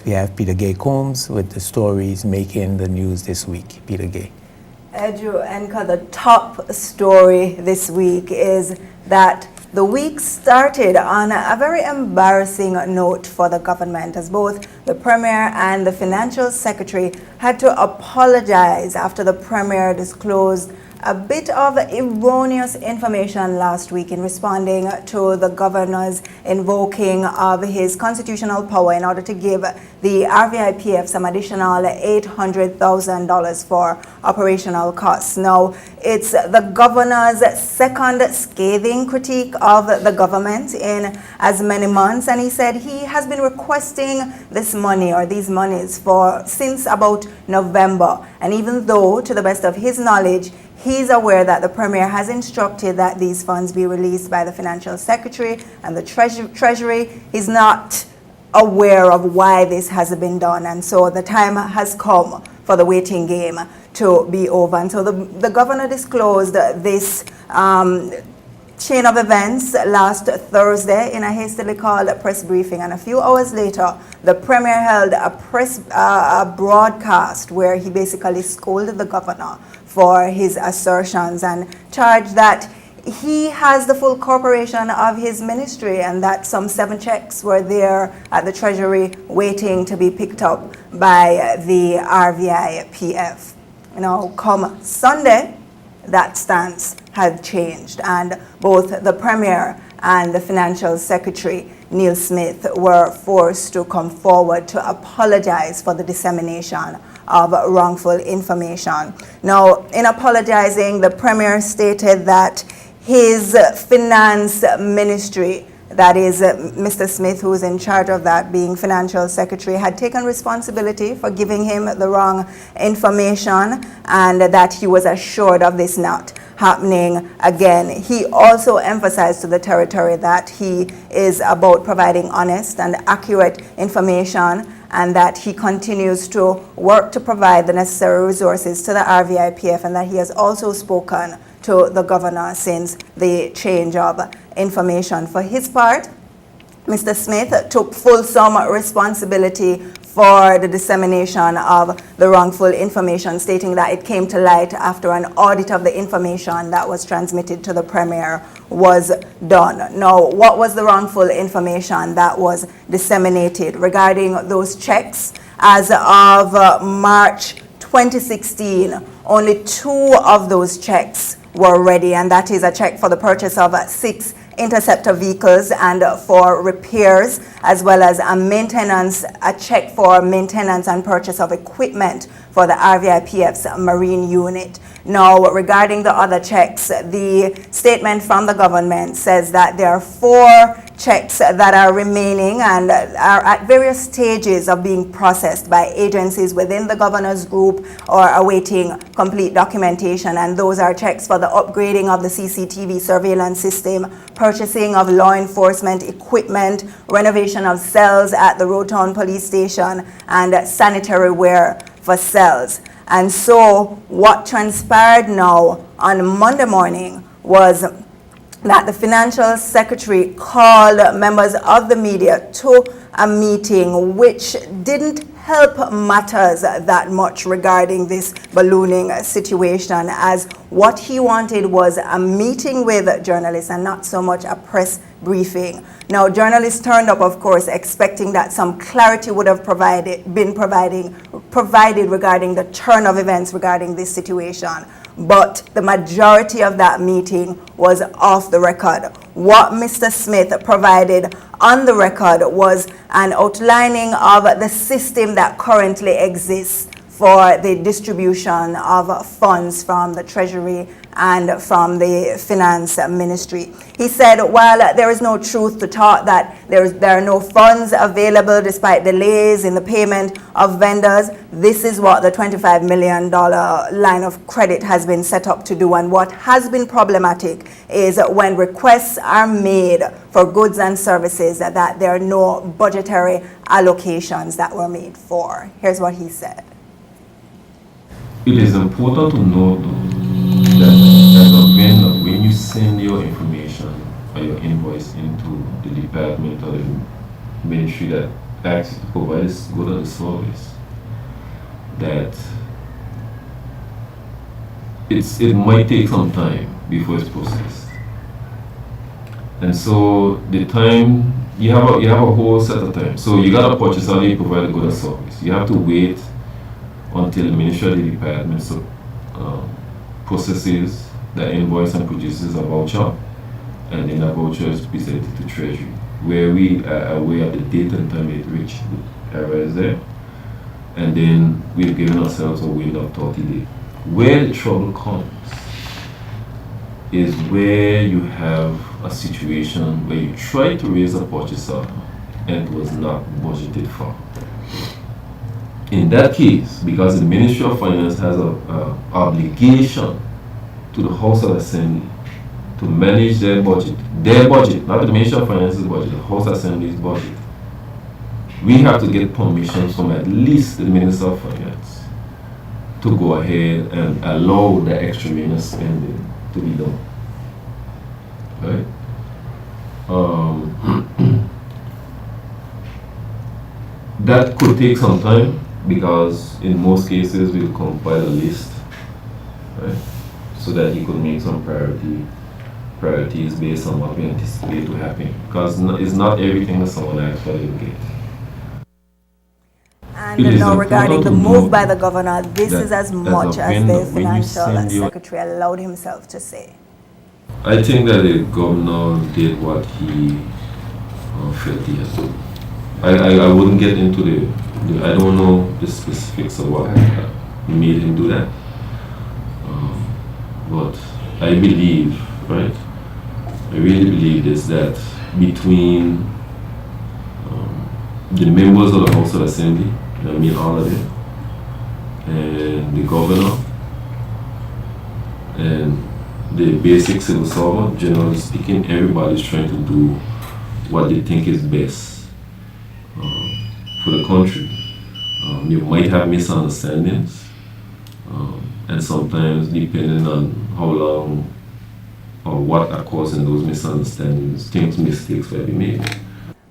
We have Peter Gay Combs with the stories making the news this week. Peter Gay. Edu Enka, the top story this week is that the week started on a very embarrassing note for the government, as both the Premier and the Financial Secretary had to apologize after the Premier disclosed a bit of erroneous information last week in responding to the governor's invoking of his constitutional power in order to give the RVIPF some additional $800,000 for operational costs. Now, it's the governor's second scathing critique of the government in as many months, and he said he has been requesting this money or these monies since about November. And even though, to the best of his knowledge, he's aware that the Premier has instructed that these funds be released by the Financial Secretary and the Treasury. He's not aware of why this has been done, and so the time has come for the waiting game to be over. And so the governor disclosed this chain of events last Thursday in a hastily called press briefing, and a few hours later the Premier held a broadcast where he basically scolded the governor for his assertions and charged that he has the full cooperation of his ministry and that some 7 checks were there at the Treasury waiting to be picked up by the RVIPF. Now, come Sunday, that stance had changed, and both the Premier and the Financial Secretary, Neil Smith, were forced to come forward to apologize for the dissemination of wrongful information. Now, in apologizing, the Premier stated that his finance ministry, that is Mr. Smith, who is in charge of that, being Financial Secretary, had taken responsibility for giving him the wrong information, and that he was assured of this not happening again. He also emphasized to the territory that he is about providing honest and accurate information, and that he continues to work to provide the necessary resources to the RVIPF, and that he has also spoken to the governor since the change of information. For his part, Mr. Smith took fulsome responsibility for the dissemination of the wrongful information, stating that it came to light after an audit of the information that was transmitted to the Premier was done. Now, what was the wrongful information that was disseminated regarding those checks? As of March 2016, only 2 of those checks were ready, and that is a check for the purchase of 6 interceptor vehicles and for repairs, as well as a check for maintenance and purchase of equipment for the RVIPF's marine unit. Now, regarding the other checks, the statement from the government says that there are 4 checks that are remaining and are at various stages of being processed by agencies within the governor's group or awaiting complete documentation. And those are checks for the upgrading of the CCTV surveillance system, purchasing of law enforcement equipment, renovation of cells at the Roadtown Police Station, and sanitary ware for cells. And so what transpired now on Monday morning was that the Financial Secretary called members of the media to a meeting which didn't help matters that much regarding this ballooning situation, as what he wanted was a meeting with journalists and not so much a press briefing. Now, journalists turned up, of course, expecting that some clarity would have been provided regarding the turn of events regarding this situation. But the majority of that meeting was off the record. What Mr. Smith provided on the record was an outlining of the system that currently exists for the distribution of funds from the Treasury and from the Finance Ministry. He said, while there is no truth to talk that there are no funds available despite delays in the payment of vendors, this is what the $25 million line of credit has been set up to do. And what has been problematic is when requests are made for goods and services that there are no budgetary allocations that were made for. Here's what he said. It is important to note that when you send your information or your invoice into the department or the ministry that asked you to provide this good of the service, that it might take some time before it's processed. And so the time, you have a whole set of time. So you got to purchase how you provide a good of service. You have to wait until the Ministry of the Department processes the invoice and produces a voucher, and then that voucher is presented to Treasury, where we are aware of the date and time it reached the error is there, and then we've given ourselves a window of 30 days. Where the trouble comes is where you have a situation where you try to raise a purchase order and it was not budgeted for. In that case, because the Ministry of Finance has an obligation to the House of Assembly to manage their budget, not the Ministry of Finance's budget, the House Assembly's budget, we have to get permission from at least the Minister of Finance to go ahead and allow the extraneous spending to be done. Right? That could take some time, because in most cases we'll compile a list, right? So that he could make some priorities based on what we anticipate to happen. Because it's not everything that someone actually will get. And now regarding the move by the governor, this is as much as the financial secretary allowed himself to say. I think that the governor did what he felt he had to. I wouldn't get into I don't know the specifics of what made him do that. But I believe, right? I really believe this, that between the members of the House of Assembly, I mean all of them, and the governor, and the basic civil servant, generally speaking, everybody's trying to do what they think is best for the country. You might have misunderstandings, and sometimes depending on how long or what are causing those misunderstandings, mistakes will be made.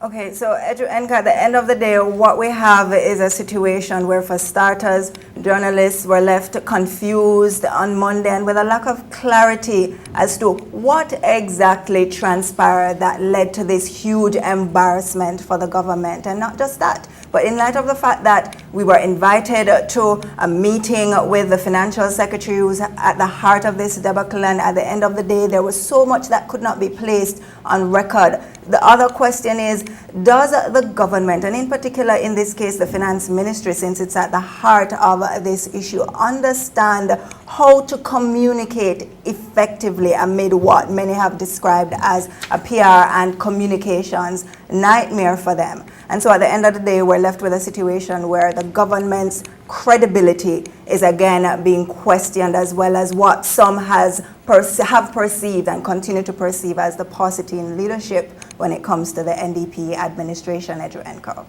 Okay, so Edgew Enka, at the end of the day, what we have is a situation where, for starters, journalists were left confused on Monday and with a lack of clarity as to what exactly transpired that led to this huge embarrassment for the government. And not just that, but in light of the fact that we were invited to a meeting with the financial secretary who's at the heart of this debacle, and at the end of the day, there was so much that could not be placed on record. The other question is, does the government, and in particular in this case the finance ministry, since it's at the heart of this issue, understand how to communicate effectively amid what many have described as a PR and communications nightmare for them? And so at the end of the day, we're left with a situation where the government's credibility is again being questioned, as well as what some have perceived and continue to perceive as the paucity in leadership when it comes to the NDP administration. Edgew Enka.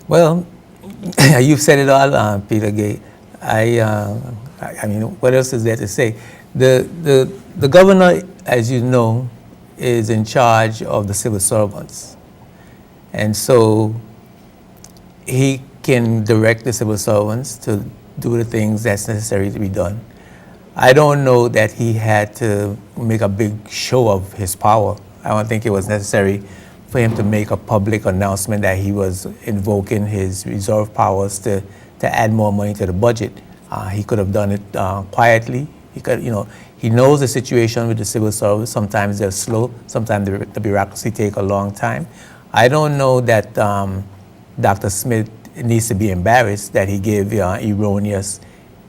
Well, you've said it all, Peter Gay. I mean, what else is there to say? The governor, as you know, is in charge of the civil servants. And so he can direct the civil servants to do the things that's necessary to be done. I don't know that he had to make a big show of his power. I don't think it was necessary for him to make a public announcement that he was invoking his reserve powers to add more money to the budget. He could have done it quietly. He could, he knows the situation with the civil service. Sometimes they're slow. Sometimes the bureaucracy take a long time. I don't know that Dr. Smith needs to be embarrassed that he gave erroneous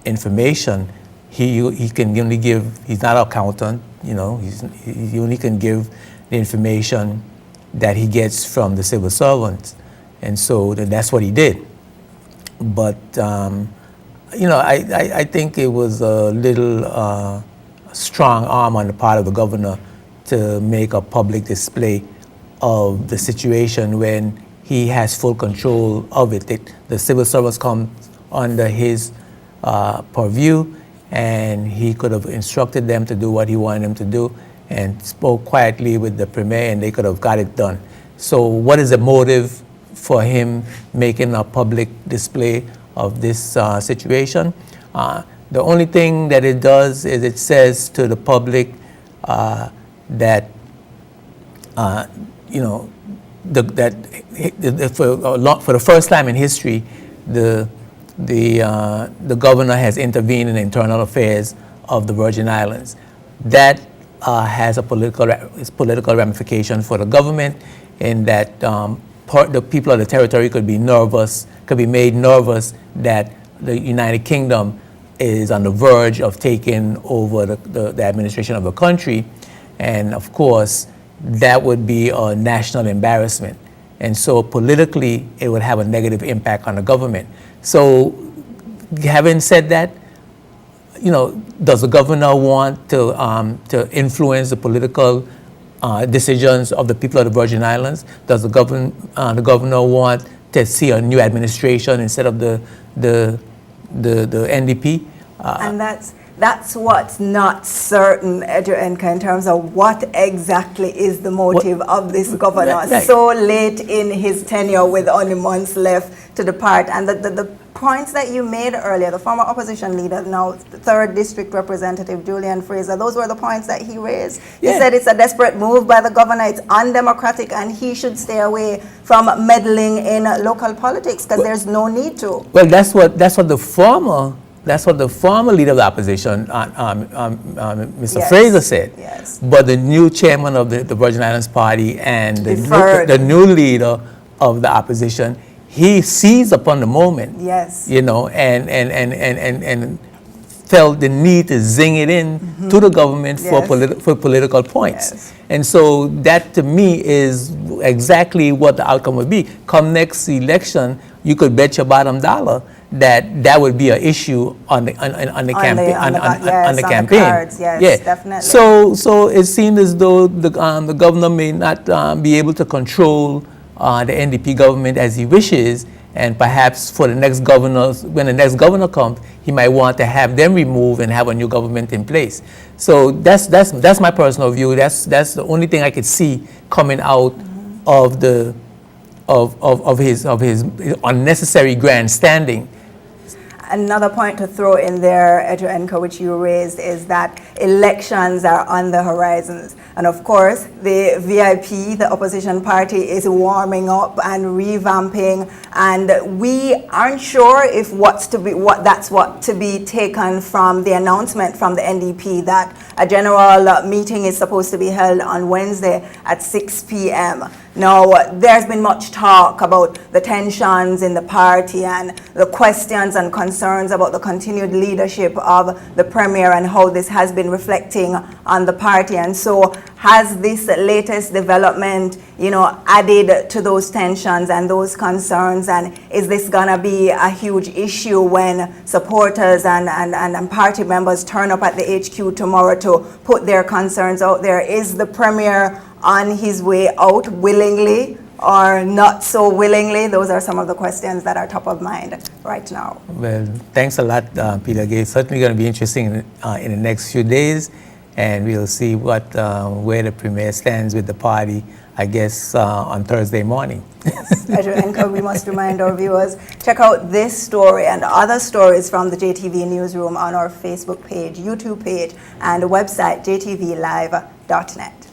information. He can only give, he's not an accountant, he only can give the information that he gets from the civil servants. And so that's what he did. But, I think it was a little strong arm on the part of the governor to make a public display of the situation when he has full control of it. The civil servants come under his purview, and he could have instructed them to do what he wanted them to do and spoke quietly with the premier, and they could have got it done. So what is the motive for him making a public display of this situation. The only thing that it does is it says to the public that for the first time in history, the governor has intervened in the internal affairs of the Virgin Islands. That has a political ramification for the government, in that the people of the territory could be made nervous that the United Kingdom is on the verge of taking over the administration of the country, and of course that would be a national embarrassment, and so politically it would have a negative impact on the government. So having said that, does the governor want to influence the political decisions of the people of the Virgin Islands? Does the governor want to see a new administration instead of the NDP? And that's what's not certain, Edgerenka, in terms of what exactly is the motive of this governor Right. so late in his tenure with only months left to depart. And the points that you made earlier, the former opposition leader, now 3rd District Representative Julian Fraser, those were the points that he raised. Yeah. He said it's a desperate move by the governor, it's undemocratic, and he should stay away from meddling in local politics because there's no need to. Well, that's what the former leader of the opposition, Mr. Yes. Fraser, said. Yes. But the new chairman of the Virgin Islands Party and Deferred. the new leader of the opposition, he seized upon the moment. Yes. And felt the need to zing it in to the government Yes. for political points. Yes. And so that to me is exactly what the outcome would be. Come next election, you could bet your bottom dollar that would be an issue on the campaign. On the cards, yes, yeah, definitely. So it seemed as though the governor may not be able to control the NDP government as he wishes, and perhaps for the next governors, when the next governor comes, he might want to have them removed and have a new government in place. So that's my personal view. That's the only thing I could see coming out of his unnecessary grandstanding. Another point to throw in there, Edgerenka, which you raised, is that elections are on the horizons. And of course, the VIP, the opposition party, is warming up and revamping. And we aren't sure if what to be taken from the announcement from the NDP that a general meeting is supposed to be held on Wednesday at 6 p.m. Now, there's been much talk about the tensions in the party and the questions and concerns about the continued leadership of the Premier and how this has been reflecting on the party. And so has this latest development, added to those tensions and those concerns? And is this going to be a huge issue when supporters and party members turn up at the HQ tomorrow to put their concerns out there? Is the Premier on his way out willingly or not so willingly? Those are some of the questions that are top of mind right now. Well, thanks a lot, Peter Gay. Certainly going to be interesting in the next few days, and we'll see where the Premier stands with the party, I guess, on Thursday morning. Yes, Edgerenka, we must remind our viewers, check out this story and other stories from the JTV Newsroom on our Facebook page, YouTube page, and website, jtvlive.net.